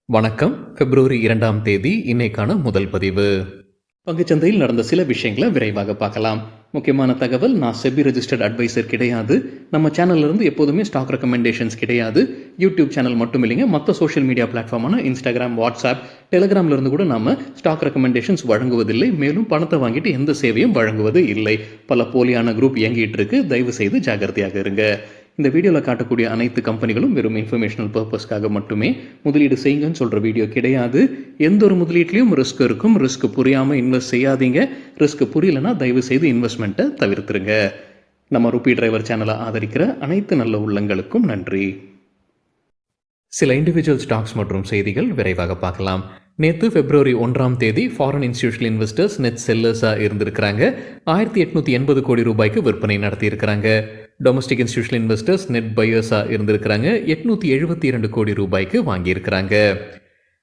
வணக்கம். பிப்ரவரி 2ஆம் தேதி இன்னைக்கான முதல் பதிவு. பங்குச்சந்தையில் நடந்த சில விஷயங்களை விரைவாக பார்க்கலாம். முக்கியமான தகவல், நான் செபி ரெஜிஸ்டர்ட் அட்வைசர் கிடையாது. நம்ம சேனல்ல இருந்து எப்போதுமே ஸ்டாக் ரெக்கமெண்டேஷன்ஸ் கிடையாது. யூடியூப் சேனல் மட்டும் இல்லைங்க, மற்ற சோஷியல் மீடியா பிளாட்ஃபார்மான இன்ஸ்டாகிராம், வாட்ஸ்அப், டெலிகிராம்ல இருந்து கூட நாம ஸ்டாக் ரெக்கமெண்டேஷன்ஸ் வழங்குவதில்லை. மேலும் பணத்தை வாங்கிட்டு எந்த சேவையும் வழங்குவது இல்லை. பல போலியான குரூப் இயங்கிட்டு இருக்கு. தயவு செய்து ஜாகிரதையாக இருங்க. இந்த வீடியோவில் காட்டக்கூடிய அனைத்து கம்பெனிகளும் வெறும் இன்ஃபர்மேஷனல் பர்பஸ்க்காக மட்டுமே முதலீடு செய்யுங்கன்னு சொல்கிற வீடியோ கிடையாது. எந்த ஒரு முதலீட்லையும் ரிஸ்க் இருக்கும். ரிஸ்க் புரியாமல் இன்வெஸ்ட் செய்யாதீங்க. ரிஸ்க் புரியலன்னா தயவு செய்து இன்வெஸ்ட்மெண்ட்டை தவிர்த்துருங்க. நம்ம ருபி டிரைவர் சேனலை ஆதரிக்கிற அனைத்து நல்ல உள்ளங்களுக்கும் நன்றி. சில இண்டிவிஜுவல் ஸ்டாக்ஸ் மற்றும் செய்திகள் விரைவாக பார்க்கலாம். நேற்று பிப்ரவரி 1ஆம் தேதி ஃபாரின் இன்ஸ்டிடியூஷனல் இன்வெஸ்டர்ஸ் நெட் செல்லர்ஸாக இருந்திருக்கிறாங்க. 1880 கோடி ரூபாய்க்கு விற்பனை நடத்தியிருக்கிறாங்க. டொமஸ்டிக் இன்ஸ்டிடியூஷனல் இன்வெஸ்டர்ஸ் நெட் பையர்ஸாக இருந்திருக்கிறாங்க. 872 கோடி ரூபாய்க்கு வாங்கியிருக்கிறாங்க.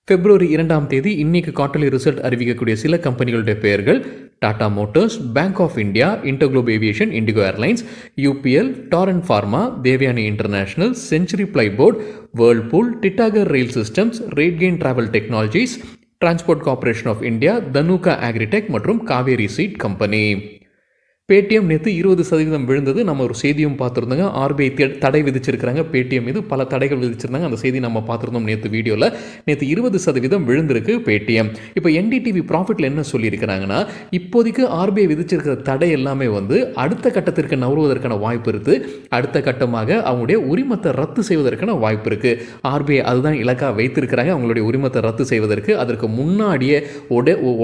பிப்ரவரி 2ஆம் தேதி இன்னைக்கு குவார்ட்டர்லி ரிசல்ட் அறிவிக்கக்கூடிய சில கம்பெனிகளுடைய பெயர்கள்: Tata Motors, bank of India, Interglobe aviation, IndiGo airlines, UPL, Torrent pharma, Devyani international, century plyboard, Whirlpool, Titagarh rail systems, RateGain travel technologies, transport corporation of India, Dhanuka agritech மற்றும் காவேரி சீட் கம்பெனி. பேடிஎம் நேற்று 20% விழுந்தது. நம்ம ஒரு செய்தியும் பார்த்துருந்தோங்க. ஆர்பிஐ தடை விதிச்சிருக்கிறாங்க பேடிஎம் மீது. பல தடைகள் விதிச்சிருந்தாங்க. அந்த செய்தி நம்ம பார்த்துருந்தோம் நேற்று வீடியோவில். நேற்று 20% விழுந்திருக்கு பேடிஎம். இப்போ என்டிடிவி ப்ராஃபிட்டில் என்ன சொல்லியிருக்கிறாங்கன்னா, இப்போதைக்கு ஆர்பிஐ விதிச்சிருக்கிற தடை எல்லாமே அடுத்த கட்டத்திற்கு நவருவதற்கான வாய்ப்பு இருக்குது. அடுத்த கட்டமாக அவங்களுடைய உரிமத்தை ரத்து செய்வதற்கான வாய்ப்பு இருக்குது. ஆர்பிஐ அதுதான் இலக்காக வைத்திருக்கிறாங்க, அவங்களுடைய உரிமத்தை ரத்து செய்வதற்கு. அதற்கு முன்னாடியே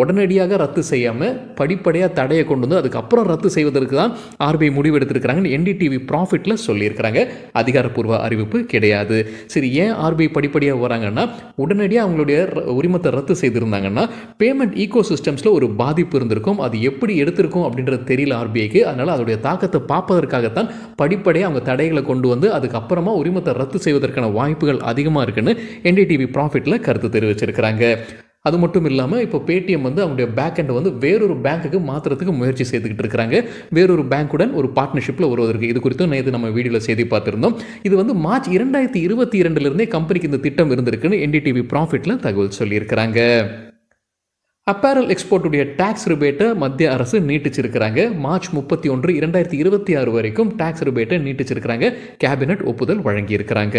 உடனடியாக ரத்து செய்யாமல் படிப்படியாக தடையை கொண்டு வந்து அதுக்கப்புறம் ரத்து செய்வதற்கு தான் ஆர்பிஐ முடிவெடுத்திருக்கிறாங்க. என்டிடிவி ப்ராஃபிட்ல சொல்லியிருக்கிறாங்க. அதிகாரப்பூர்வ அறிவிப்பு கிடையாது. சரி, ஏன் ஆர்பிஐ படிப்படியாக வராங்கன்னா, உடனடியாக அவங்களுடைய உரிமத்தை ரத்து செய்திருந்தாங்கன்னா பேமெண்ட் ஈகோ சிஸ்டம்ஸ்ல ஒரு பாதிப்பு இருந்திருக்கும். அது எப்படி எடுத்திருக்கும் அப்படின்றது தெரியல ஆர்பிஐக்கு. அதனால அதோடைய தாக்கத்தை பார்ப்பதற்காகத்தான் படிப்படியாக அவங்க தடைகளை கொண்டு வந்து அதுக்கப்புறமா உரிமத்தை ரத்து செய்வதற்கான வாய்ப்புகள் அதிகமாக இருக்குன்னு என்டிடிவி ப்ராஃபிட்ல கருத்து தெரிவிச்சிருக்கிறாங்க. அது மட்டும் இல்லாமல் இப்போ பேடிஎம் அவங்களுடைய பேக் எண்டை வேறொரு பேங்க்குக்கு மாற்றுறதுக்கு முயற்சி செய்துக்கிட்டு இருக்கிறாங்க. வேறொரு பேங்க்குடன் ஒரு பார்ட்னர்ஷிப்பில் வருவதற்கு. இது குறித்து நேற்று நம்ம வீடியோவில் செய்தி பார்த்துருந்தோம். இது மார்ச் 2022 கம்பெனிக்கு இந்த திட்டம் இருந்திருக்குன்னு என்டிடிவி ப்ராஃபிட்டில் தகவல் சொல்லியிருக்கிறாங்க. அப்பேரல் எக்ஸ்போர்ட்டுடைய டாக்ஸ் ரிபேட்டை மத்திய அரசு நீட்டிச்சிருக்கிறாங்க. மார்ச் 31, 2026 வரைக்கும் டாக்ஸ் ரிபேட்டை நீட்டிச்சிருக்கிறாங்க. கேபினட் ஒப்புதல் வழங்கியிருக்கிறாங்க.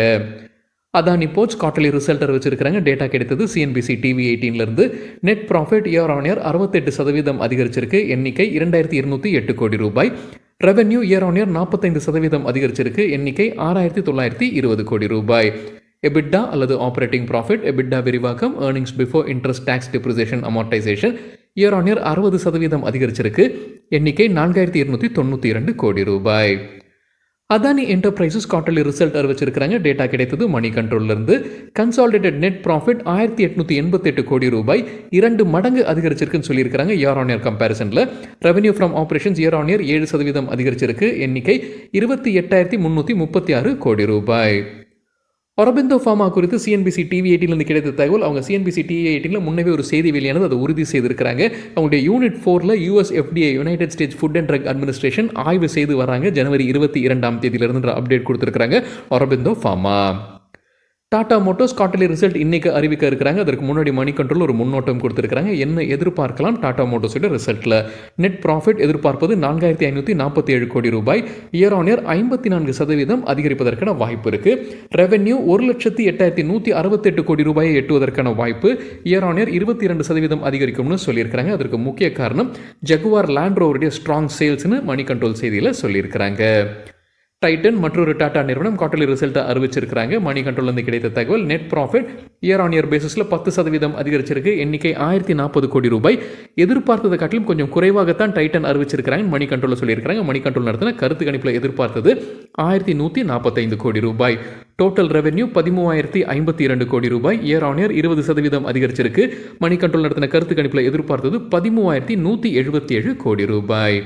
அதானி போர்ட்ஸ் குவார்ட்டர்லி ரிசல்ட் அறிவிச்சிருக்கிறாங்க. டேட்டா கிடைத்தது CNBC TV 18 net profit year on year 68% அதிகரிச்சிருக்கு. எண்ணிக்கை 2208 கோடி ரூபாய். ரெவென்யூ இயர் ஆன் இயர் 45% அதிகரிச்சிருக்கு. எண்ணிக்கை 6920 கோடி ரூபாய். எபிட்டா அல்லது ஆப்ரேட்டிங் ப்ராஃபிட், எபிட்டா விரிவாக்கம், earnings before interest, tax, depreciation, amortisation year on year 60% அதிகரிச்சிருக்கு. எண்ணிக்கை 4292 கோடி ரூபாய். அதானி என்டர்பிரைசஸ் குவார்ட்டர்லி ரிசல்ட் அறிவிச்சிருக்கிறாங்க. டேட்டா கிடைத்தது மணி கண்ட்ரோல்லேருந்து. கன்சாலிடேட்டட் நெட் ப்ராஃபிட் 1888 கோடி ரூபாய், 2 மடங்கு அதிகரிச்சிருக்குன்னு சொல்லியிருக்கிறாங்க இயர் ஆன் இயர் கம்பேரிசனில். Revenue from operations year on year 7% அதிகரிச்சிருக்கு. எண்ணிக்கை 28,336 கோடி ரூபாய். அரபிந்தோ ஃபார்மா குறித்து சிஎன்பிசி டிவி 18 கிடைத்த தகவல். அவங்க சிஎன்பிசி டிவி 18 முன்னவே ஒரு செய்தி வெளியானது, அதை உறுதி செய்திருக்கிறாங்க. அவங்களுடைய யூனிட் 4ல் US FDA United States food and drug administration ஆய்வு செய்து வராங்க. ஜனவரி 22ஆம் தேதியிலிருந்து அப்டேட் கொடுத்துருக்காங்க Aurobindo pharma. Tata motors quarterly result இன்னைக்கு அறிவிக்க இருக்கிறாங்க. அதற்கு முன்னாடி மணி கண்ட்ரோல் ஒரு முன்னோட்டம் கொடுத்துருக்காங்க. என்ன எதிர்பார்க்கலாம் டாடா மோட்டார்ஸோட ரிசல்ட்டில்? நெட் ப்ராஃபிட் எதிர்பார்ப்பது 4547 கோடி ரூபாய். இயர் ஆன் இயர் 54% அதிகரிப்பதற்கான வாய்ப்பு இருக்கு. ரெவென்யூ 1,08,168 கோடி ரூபாயை எட்டுவதற்கான வாய்ப்பு. இயர் ஆன் இயர் 22% அதிகரிக்கும்னு சொல்லியிருக்கிறாங்க. அதற்கு முக்கிய காரணம் ஜகுவார் லேண்ட் ரோவருடைய ஸ்ட்ராங் சேல்ஸ்னு மணி கண்ட்ரோல் செய்தியில் சொல்லியிருக்கிறாங்க. டைட்டன் மற்றொரு டாடா நிறுவனம் குவார்ட்டர்லி ரிசல்ட்டை அறிவிச்சிருக்கிறாங்க. மணி கண்ட்ரோல்லேருந்து கிடைத்த தகவல், net profit year on year பேசிஸில் 10% அதிகரிச்சிருக்கு. எண்ணிக்கை 1040 கோடி ரூபாய். எதிர்பார்த்ததை காட்டிலும் கொஞ்சம் குறைவாகத்தான் டைட்டன் அறிவிச்சிருக்கிறாங்க. மணி கண்ட்ரோலில் சொல்லியிருக்கிறாங்க. மணி கண்ட்ரோல் நடத்தின கருத்து கணிப்பில் எதிர்பார்த்தது 1145 கோடி ரூபாய். டோட்டல் ரெவென்யூ 13,052 கோடி ரூபாய். இயர் ஆன் இயர் 20% அதிகரிச்சிருக்கு. மணி கண்ட்ரோல் நடத்தின கருத்து கணிப்பில் எதிர்பார்த்தது 13,177 கோடி ரூபாய்.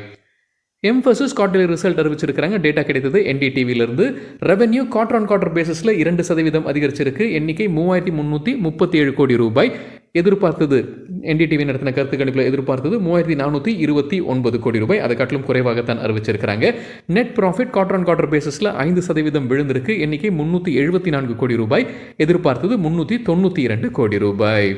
எம்ஃபசிஸ் குவார்ட்டர்லி ரிசல்ட் அறிவிச்சிருக்கிறாங்க. டேட்டா கிடைத்தது என்டிடிவியிலிருந்து. ரெவென்யூ குவார்டர் ஆன் குவார்டர் பேசிஸில் 2% அதிகரிச்சிருக்கு. எண்ணிக்கை 3,337 கோடி ரூபாய். எதிர்பார்த்தது என்டிடிவி நடத்தின கருத்து கணிப்பில் எதிர்பார்த்தது 3429 கோடி ரூபாய். அதை காட்டிலும் குறைவாகத்தான் அறிவிச்சிருக்கிறாங்க. Net profit quarter on quarter பேசிஸில் 5% விழுந்திருக்கு. எண்ணிக்கை 374 கோடி ரூபாய், எதிர்பார்த்தது 392 கோடி ரூபாய்.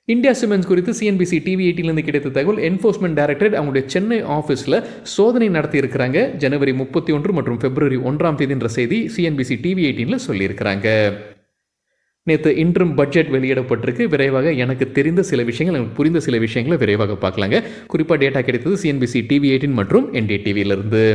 இந்தியா சிமெண்ட்ஸ் குறித்து சிஎன்பிசி டிவி 18 கிடைத்த தகவல், என்ஃபோர்ஸ்மெண்ட் டைரக்டரேட் அவங்களுடைய சென்னை ஆஃபீஸில் சோதனை நடத்தி இருக்கிறாங்க. ஜனவரி 31 மற்றும் பிப்ரவரி 1 என்ற செய்தி சிஎன்பிசி டிவி 18 சொல்லியிருக்கிறாங்க. நேற்று இன்ட்ரம் பட்ஜெட் வெளியிடப்பட்டிருக்கு. விரைவாக எனக்கு தெரிந்த சில விஷயங்கள், எனக்கு புரிந்த சில விஷயங்களை விரைவாக பார்க்கலாங்க. குறிப்பாக டேட்டா கிடைத்தது சிஎன்பிசி டிவி 18 மற்றும் என்டிடிவியிலிருந்து.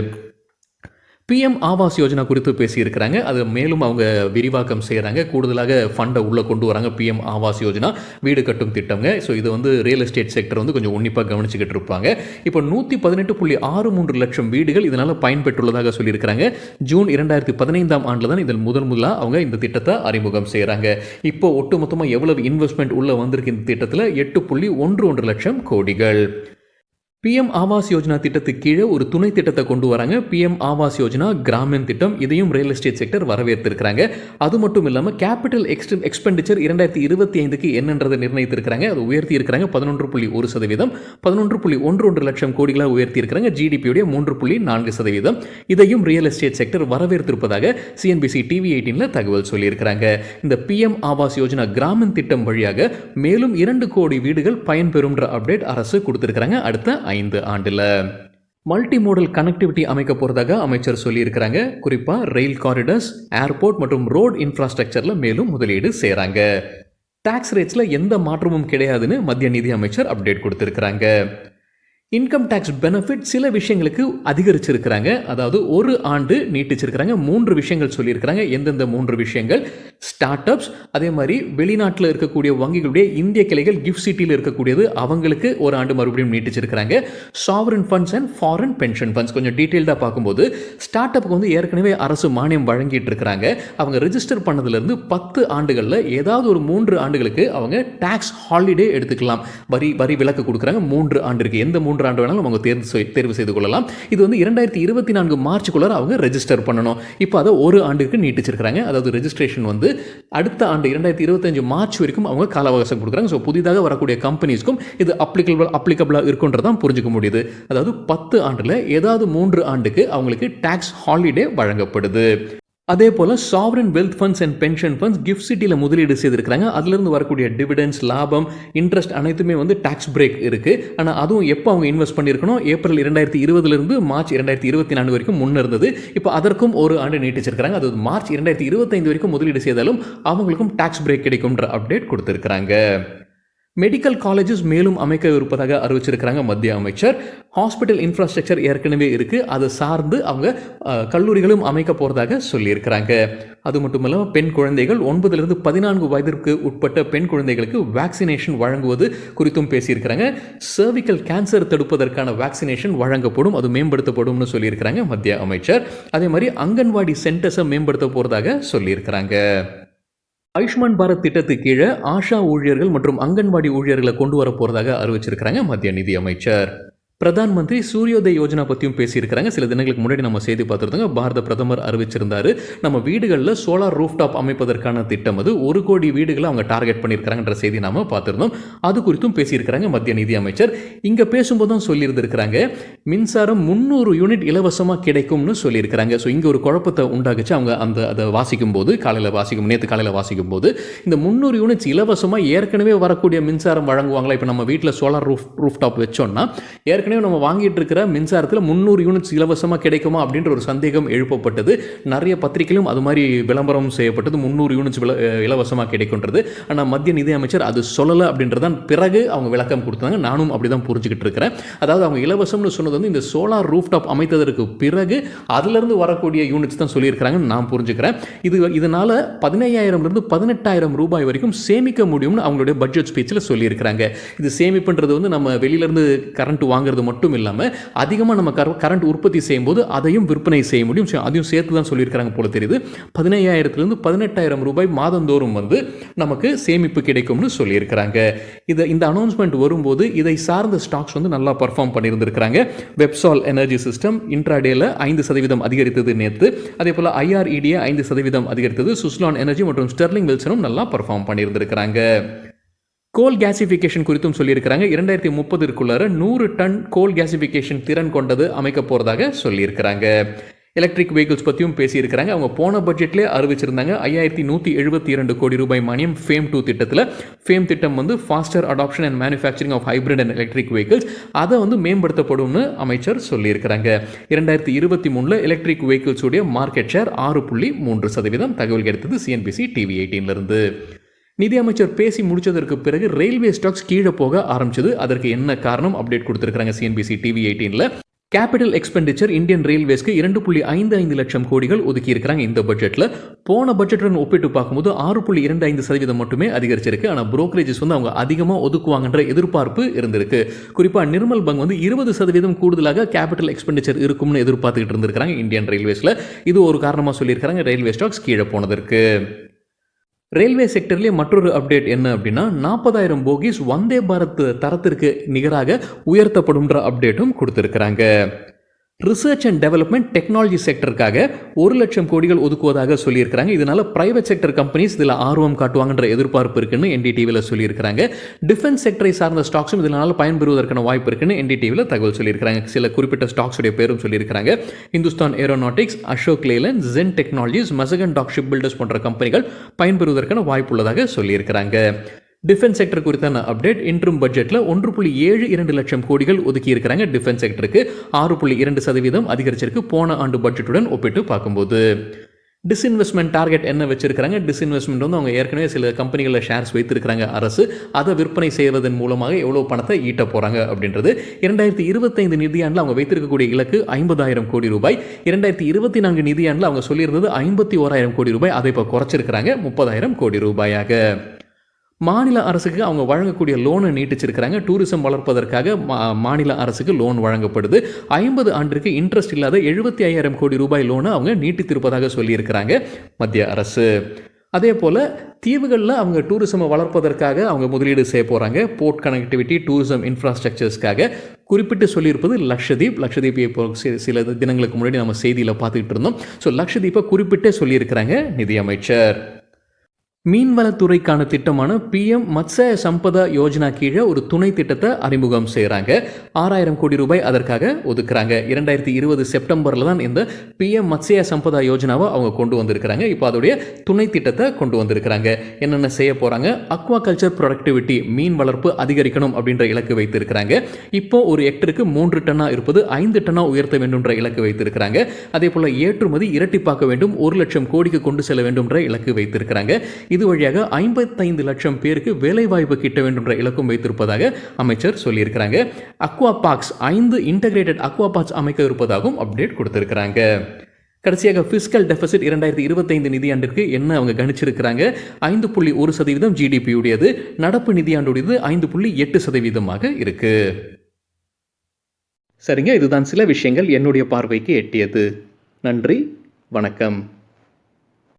பிஎம் ஆவாஸ் யோஜனா குறித்து பேசியிருக்கிறாங்க. அது மேலும் அவங்க விரிவாக்கம் செய்கிறாங்க. கூடுதலாக ஃபண்டை உள்ளே கொண்டு வராங்க. பிஎம் ஆவாஸ் யோஜனா வீடு கட்டும் திட்டங்க. ஸோ இது வந்து ரியல் எஸ்டேட் செக்டர் வந்து கொஞ்சம் உன்னிப்பாக கவனிச்சுக்கிட்டு இருப்பாங்க. இப்போ 118.63 லட்சம் வீடுகள் இதனால் பயன்பெற்றுள்ளதாக சொல்லியிருக்கிறாங்க. ஜூன் 2015 தான் இதில் முதலாக அவங்க இந்த திட்டத்தை அறிமுகம் செய்கிறாங்க. இப்போ ஒட்டுமொத்தமாக எவ்வளவு இன்வெஸ்ட்மெண்ட் உள்ளே வந்திருக்கு இந்த திட்டத்தில்? 8.11 லட்சம் கோடிகள். பிஎம் ஆவாஸ் யோஜனா திட்டத்துக்கு கீழே ஒரு துணை திட்டத்தை கொண்டு வராங்க. பிஎம் ஆவாஸ் யோஜனா கிராமின் திட்டம். இதையும் ரியல் எஸ்டேட் செக்டர் வரவேற்றிருக்கிறாங்க. அது மட்டும் இல்லாமல் கேபிட்டல் எக்ஸ்பெண்டிச்சர் 2025க்கு என்னன்றதை நிர்ணயித்திருக்கிறாங்க. அது உயர்த்தி இருக்கிறாங்க 11.1%, 11.11 லட்சம் கோடிகளாக உயர்த்தி இருக்கிறாங்க. ஜிடிபியுடைய 3.4%. இதையும் ரியல் எஸ்டேட் செக்டர் வரவேற்றிருப்பதாக சிஎன்பிசி டிவி 18 தகவல் சொல்லியிருக்கிறாங்க. இந்த பிஎம் ஆவாஸ் யோஜனா கிராமின் திட்டம் வழியாக மேலும் 2 கோடி வீடுகள் பயன்பெறும் அப்டேட் அரசு கொடுத்திருக்கிறாங்க. அடுத்த 5 ஆண்டுல மல்டி மோடல் கனெக்டிவிட்டி அமைக்க போறதாக அமைச்சர் சொல்லியிருக்கிறாங்க. குறிப்பா ரயில் காரிடர்ஸ், ஏர்போர்ட் மற்றும் ரோட் இன்ஃப்ராஸ்ட்ரக்சர்ல மேலும் முதலீடு செய்றாங்க. டாக்ஸ் ரேட்ஸ்ல எந்த மாற்றமும் கிடையாதுன்னு மத்திய நிதி அமைச்சர் அப்டேட் கொடுத்திருக்கிறாங்க. இன்கம் டேக்ஸ் பெனிஃபிட் சில விஷயங்களுக்கு அதிகரிச்சிருக்கிறாங்க. அதாவது ஒரு ஆண்டு நீட்டிச்சிருக்கிறாங்க. 3 விஷயங்கள் சொல்லியிருக்கிறாங்க. எந்தெந்த 3 விஷயங்கள்? ஸ்டார்ட் அப்ஸ், அதே மாதிரி வெளிநாட்டில் இருக்கக்கூடிய வங்கிகளுடைய இந்திய கிளைகள் கிஃப்ட் சிட்டியில் இருக்கக்கூடியது, அவங்களுக்கு ஒரு ஆண்டு மறுபடியும் நீட்டிச்சிருக்கிறாங்க. Sovereign funds and foreign pension funds. கொஞ்சம் டீட்டெயில்டாக பார்க்கும்போது ஸ்டார்ட் அப்புக்கு வந்து ஏற்கனவே அரசு மானியம் வழங்கிட்டு இருக்கிறாங்க. அவங்க ரெஜிஸ்டர் பண்ணதுலேருந்து 10 ஆண்டுகளில் ஏதாவது ஒரு 3 ஆண்டுகளுக்கு அவங்க டாக்ஸ் ஹாலிடே எடுத்துக்கலாம். வரி விலக்கு கொடுக்குறாங்க 3 ஆண்டிற்கு. எந்த 3 ஆண்டு வேணாலும் அவங்க தேர்வு செய்து கொள்ளலாம். இது வந்து 2024 மார்ச்சுக்குள்ள அவங்க ரெஜிஸ்டர் பண்ணணும். இப்போ அதை ஒரு ஆண்டுக்கு நீட்டிச்சிருக்கிறாங்க. அதாவது ரெஜிஸ்ட்ரேஷன் வந்து அடுத்த ஆண்டு 2025 மார்ச் வரைக்கும் அவங்க கால அவகாசம் கொடுக்குறாங்க. ஸோ புதிதாக வரக்கூடிய கம்பெனிஸ்க்கும் இது அப்ளிகபிளாக இருக்குன்றதான் புரிஞ்சுக்க முடியுது. அதாவது 10 ஆண்டுல ஏதாவது 3 ஆண்டுக்கு அவங்களுக்கு டாக்ஸ் ஹாலிடே வழங்கப்படுது. அதே போல் sovereign wealth funds and pension funds GIFT சிட்டியில் முதலீடு செய்திருக்கிறாங்க. அதிலிருந்து வரக்கூடிய டிவிடெண்ட்ஸ், லாபம், இன்ட்ரெஸ்ட் அனைத்துமே வந்து டாக்ஸ் பிரேக் இருக்குது. ஆனால் அதுவும் எப்போ அவங்க இன்வெஸ்ட் பண்ணியிருக்கணும்? ஏப்ரல் 2020 மார்ச் 2024 வரைக்கும் முன்னே இருந்தது. இப்போ அதற்கும் ஒரு ஆண்டு நீட்டிச்சிருக்கிறாங்க. அதாவது மார்ச் 2025 வரைக்கும் முதலீடு செய்தாலும் அவங்களுக்கும் டாக்ஸ் பிரேக் கிடைக்கும்ன்ற அப்டேட் கொடுத்துருக்குறாங்க. மெடிக்கல் காலேஜஸ் மேலும் அமைக்க இருப்பதாக அறிவிச்சிருக்கிறாங்க மத்திய அமைச்சர். ஹாஸ்பிட்டல் இன்ஃப்ராஸ்ட்ரக்சர் ஏற்கனவே இருக்குது. அதை சார்ந்து அவங்க கல்லூரிகளும் அமைக்க போகிறதாக சொல்லியிருக்கிறாங்க. அது மட்டும் இல்லாமல் பெண் குழந்தைகள் 9 to 14 வயதிற்கு உட்பட்ட பெண் குழந்தைகளுக்கு வேக்சினேஷன் வழங்குவது குறித்தும் பேசியிருக்கிறாங்க. சர்விக்கல் கேன்சர் தடுப்பதற்கான வேக்சினேஷன் வழங்கப்படும், அது மேம்படுத்தப்படும்னு சொல்லியிருக்கிறாங்க மத்திய அமைச்சர். அதே மாதிரி அங்கன்வாடி சென்டர்ஸை மேம்படுத்த போகிறதாக சொல்லியிருக்கிறாங்க. ஆயுஷ்மான் பாரத் திட்டத்துக்கு கீழே ஆஷா ஊழியர்கள் மற்றும் அங்கன்வாடி ஊழியர்களை கொண்டு வர போறதாக அறிவிச்சிருக்கிறாங்க மத்திய நிதி அமைச்சர். பிரதான் மந்திரி சூரியோதய் யோஜனா பற்றியும் பேசியிருக்கிறாங்க. சில தினங்களுக்கு முன்னாடி நம்ம செய்தி பார்த்துருந்தோங்க. பாரத பிரதமர் அறிவிச்சிருந்தாரு, நம்ம வீடுகளில் சோலார் ரூஃப்டாப் அமைப்பதற்கான திட்டம் அது 1 கோடி வீடுகளை அவங்க டார்கெட் பண்ணியிருக்கிறாங்கன்ற செய்தி நாம பார்த்துருந்தோம். அது குறித்தும் பேசியிருக்கிறாங்க மத்திய நிதி அமைச்சர். இங்கே பேசும்போது தான் சொல்லியிருந்திருக்கிறாங்க, மின்சாரம் 300 யூனிட் இலவசமாக கிடைக்கும்னு சொல்லியிருக்கிறாங்க. ஸோ இங்கே ஒரு குழப்பத்தை உண்டாக்குச்சு. அவங்க அதை வாசிக்கும் போது நேற்று காலையில் வாசிக்கும் போது இந்த 300 யூனிட்ஸ் இலவசமாக ஏற்கனவே வரக்கூடிய மின்சாரம் வழங்குவாங்களா? இப்போ நம்ம வீட்டில் சோலார் ரூஃப்டாப் வச்சோம்னா ஏற்கனவே நம்ம வாங்கிட்டு இருக்கிற மின்சாரத்தில் 300 யூனிட்ஸ் இலவசமாக கிடைக்குமா அப்படின்ற ஒரு சந்தேகம் எழுப்பப்பட்டது. நிறைய பத்திரிகையிலும் அது மாதிரி விளம்பரம் செய்யப்பட்டது, 300 யூனிட்ஸ் இலவசமாக கிடைக்கும்ன்றது. ஆனால் மத்திய நிதி அமைச்சர் அது சொல்லலை அப்படின்றதான் பிறகு அவங்க விளக்கம் கொடுத்தாங்க. நானும் அப்படி தான் புரிஞ்சுக்கிட்டு இருக்கிறேன். அதாவது அவங்க இலவசம்னு சொன்னது வந்து இந்த சோலார் ரூஃப்டாப் அமைத்ததற்கு பிறகு அதிலிருந்து வரக்கூடிய யூனிட்ஸ் தான் சொல்லியிருக்கிறாங்கன்னு நான் புரிஞ்சுக்கிறேன். இதனால 15,000 to 18,000 ரூபாய் வரைக்கும் சேமிக்க முடியும்னு அவங்களுடைய பட்ஜெட் ஸ்பீச்சில் சொல்லியிருக்கிறாங்க. இது சேமிப்புன்றது வந்து நம்ம வெளியிலேருந்து கரண்ட் வாங்குறது மட்டும் இல்லாமல் அதிகமாக நம்ம கரண்ட் உற்பத்தி செய்யும்போது அதையும் விற்பனை செய்ய முடியும். அதையும் சேர்த்து தான் சொல்லியிருக்கிறாங்க போல தெரியுது. 15,000 to 18,000 ரூபாய் மாதந்தோறும் வந்து நமக்கு சேமிப்பு கிடைக்கும்னு சொல்லியிருக்கிறாங்க. இந்த அனௌன்ஸ்மெண்ட் வரும்போது இதை சார்ந்த ஸ்டாக்ஸ் வந்து நல்லா பர்ஃபார்ம் பண்ணியிருந்திருக்கிறாங்க. வெப்சால் எனர்ஜி சிஸ்டம் இன்ட்ராடேல 5% அதிகரித்தது நேற்று. அதே போல் IREDA 5% அதிகரித்தது. சுஸ்லான் எனர்ஜி மற்றும் ஸ்டெர்லிங் வில்சனும் நல்லா பர்ஃபார்ம் பண்ணியிருந்திருக்கிறாங்க. கோல் கேசிஃபிகேஷன் குறித்தும் சொல்லியிருக்கிறாங்க. 2030ற்குள்ளார 100 டன் கோல் கேசிஃபிகேஷன் திறன் கொண்டது அமைக்க போகிறதாக சொல்லியிருக்கிறாங்க. எலக்ட்ரிக் வெஹிக்கிள்ஸ் பற்றியும் பேசியிருக்கிறாங்க. அவங்க போன பட்ஜெட்லேயே அறிவிச்சிருந்தாங்க 5172 கோடி ரூபாய் மானியம் ஃபேம் 2 திட்டத்தில். ஃபேம் திட்டம் வந்து foster adoption and manufacturing of hybrid and electric vehicles அதை வந்து மேம்படுத்தப்படும்னு அமைச்சர் சொல்லியிருக்கிறாங்க. 2023 எலக்ட்ரிக் வெஹிக்கிள்ஸுடைய மார்க்கெட் ஷேர் 6.3%. தகவல் கிடைத்தது சிஎன்பிசி டிவி 18லிருந்து. நிதியமைச்சர் பேசி முடிச்சதற்கு பிறகு ரயில்வே ஸ்டாக்ஸ் கீழே போக ஆரம்பிச்சது. அதற்கு என்ன காரணம் அப்டேட் கொடுத்திருக்காங்க சிஎன்பிசி டிவி 18ல. கேபிட்டல் எக்ஸ்பெண்டிச்சர் இந்தியன் ரயில்வேஸ்க்கு 2.55 லட்சம் கோடிகள் ஒதுக்கி இருக்கிறாங்க இந்த பட்ஜெட்டில். போன பட்ஜெட்டுடன் ஒப்பிட்டு பார்க்கும்போது 6.25% மட்டுமே அதிகரிச்சிருக்கு. ஆனால் புரோக்கரேஜஸ் வந்து அவங்க அதிகமாக ஒதுக்குவாங்கன்ற எதிர்பார்ப்பு இருந்திருக்கு. குறிப்பாக நிர்மல் பங்க் வந்து 20% கூடுதலாக கேபிட்டல் எக்ஸ்பெண்டிச்சர் இருக்கும்னு எதிர்பார்த்துக்கிட்டு இருந்திருக்காங்க இந்தியன் ரயில்வேஸில். இது ஒரு காரணமாக சொல்லியிருக்காங்க ரயில்வே ஸ்டாக்ஸ் கீழே போனதற்கு. ரயில்வே செக்டர்லேயே மற்றொரு அப்டேட் என்ன அப்படின்னா 40,000 போகிஸ் வந்தே பாரத் தரத்திற்கு நிகராக உயர்த்தப்படும்ன்ற அப்டேட்டும் கொடுத்துருக்குறாங்க. ரிசர்ச் அண்ட் டெவலப்மெண்ட் டெக்னாலஜி செக்டருக்காக 1 லட்சம் கோடிகள் ஒதுக்குவதாக சொல்லியிருக்கிறாங்க. இதனால் பிரைவேட் செக்டர் கம்பெனிஸ் இதில் ஆர்வம் காட்டுவாங்கன்ற எதிர்பார்ப்பு இருக்குன்னு என்டிடிவியில் சொல்லியிருக்கிறாங்க. டிஃபென்ஸ் செக்டரை சார்ந்த ஸ்டாக்ஸும் இதனால் பயன்பெறுவதற்கான வாய்ப்பு இருக்குன்னு என்டிடிவியில் தகவல் சொல்லியிருக்கிறாங்க. சில குறிப்பிட்ட ஸ்டாக்ஸுடைய பேரும் சொல்லியிருக்கிறாங்க. Hindustan aeronautics, Ashok Leyland, Zen technologies, Mazagon dock ship builders போன்ற கம்பெனிகள் பயன்பெறுவதற்கான வாய்ப்பு உள்ளதாக சொல்லியிருக்கிறாங்க. டிஃபென்ஸ் செக்டர் குறித்தான அப்டேட் இன்ட்ரும் பட்ஜெட்டில் 1.72 லட்சம் கோடிகள் ஒதுக்கி இருக்கிறாங்க. டிஃபென்ஸ் செக்டருக்கு 6.2% அதிகரிச்சிருக்கு போன ஆண்டு பட்ஜெட்டுடன் ஒப்பிட்டு பார்க்கும்போது. டிஸ்இன்வெஸ்ட்மெண்ட் டார்கெட் என்ன வச்சிருக்காங்க? டிஸ்இன்வெஸ்ட்மெண்ட் வந்து அவங்க ஏற்கனவே சில கம்பெனிகளில் ஷேர்ஸ் வைத்திருக்கிறாங்க அரசு. அதை விற்பனை செய்வதன் மூலமாக எவ்வளோ பணத்தை ஈட்ட போகிறாங்க அப்படின்றது. 2025 நிதியாண்டில் அவங்க வைத்திருக்கக்கூடிய இலக்கு 50,000 கோடி ரூபாய். 2024 நிதியாண்டில் அவங்க சொல்லியிருந்தது 51,000 கோடி ரூபாய். அதை இப்போ குறைச்சிருக்கிறாங்க 30,000 கோடி ரூபாயாக. மாநில அரசுக்கு அவங்க வழங்கக்கூடிய லோனை நீட்டிச்சிருக்கிறாங்க. டூரிசம் வளர்ப்பதற்காக மாநில அரசுக்கு லோன் வழங்கப்படுது. 50 ஆண்டிற்கு இன்ட்ரெஸ்ட் இல்லாத 75,000 கோடி ரூபாய் லோனை அவங்க நீட்டித்திருப்பதாக சொல்லியிருக்கிறாங்க மத்திய அரசு. அதே போல் தீவுகளில் அவங்க டூரிசமை வளர்ப்பதற்காக அவங்க முதலீடு செய்ய போகிறாங்க. போர்ட் கனெக்டிவிட்டி, டூரிசம் இன்ஃப்ராஸ்ட்ரக்சர்ஸ்க்காக குறிப்பிட்டு சொல்லியிருப்பது லக்ஷதீப். லக்ஷதீப் இப்போ சில தினங்களுக்கு முன்னாடி நம்ம செய்தியில் பார்த்துக்கிட்டு இருந்தோம். ஸோ லக்ஷதீப்பை குறிப்பிட்டே சொல்லியிருக்கிறாங்க நிதியமைச்சர். மீன்வளத்துறைக்கான திட்டமான PM மத்ஸ்ய சம்பதா யோஜனா கீழே ஒரு துணை திட்டத்தை அறிமுகம் செய்கிறாங்க. 6,000 கோடி ரூபாய் அதற்காக ஒதுக்குறாங்க. 2020 செப்டம்பரில் தான் இந்த PM மத்ஸ்ய சம்பதா யோஜனாவை அவங்க கொண்டு வந்திருக்கிறாங்க. இப்போ அதோடைய துணை திட்டத்தை கொண்டு வந்திருக்கிறாங்க. என்னென்ன செய்ய போகிறாங்க? அக்வா கல்ச்சர் ப்ரொடக்டிவிட்டி, மீன் வளர்ப்பு அதிகரிக்கணும் அப்படின்ற இலக்கு வைத்திருக்கிறாங்க. இப்போ ஒரு ஹெக்டருக்கு 3 டன்னாக இருப்பது 5 டன்னாக உயர்த்த வேண்டும்ன்ற இலக்கு வைத்திருக்கிறாங்க. அதே போல் ஏற்றுமதி இரட்டிப்பாக்க வேண்டும், 1 லட்சம் கோடிக்கு கொண்டு செல்ல வேண்டும்ன்ற இலக்கு வைத்திருக்கிறாங்க. இது வழியாக 55 லட்சம் பேருக்கு வேலைவாய்ப்பு கிட்ட வேண்டும்ன்ற இலக்கும் வைத்திருப்பதாக அமைச்சர் சொல்லியிருக்கிறாங்க. Aqua parks 5 integrated Aqua parks அமைக்க இருப்பதாகவும் அப்டேட் கொடுத்திருக்கிறாங்க. கடைசியாக ஃபிஸ்கல் டெபிசிட் 2025 நிதியாண்டிற்கு என்ன அவங்க கணிச்சிருக்கிறாங்க? 5.1% GDP உடையது. நடப்பு நிதியாண்டுடையது 5.8% இருக்கு. சரிங்க, இதுதான் சில விஷயங்கள் என்னுடைய பார்வைக்கு எட்டியது. நன்றி, வணக்கம்.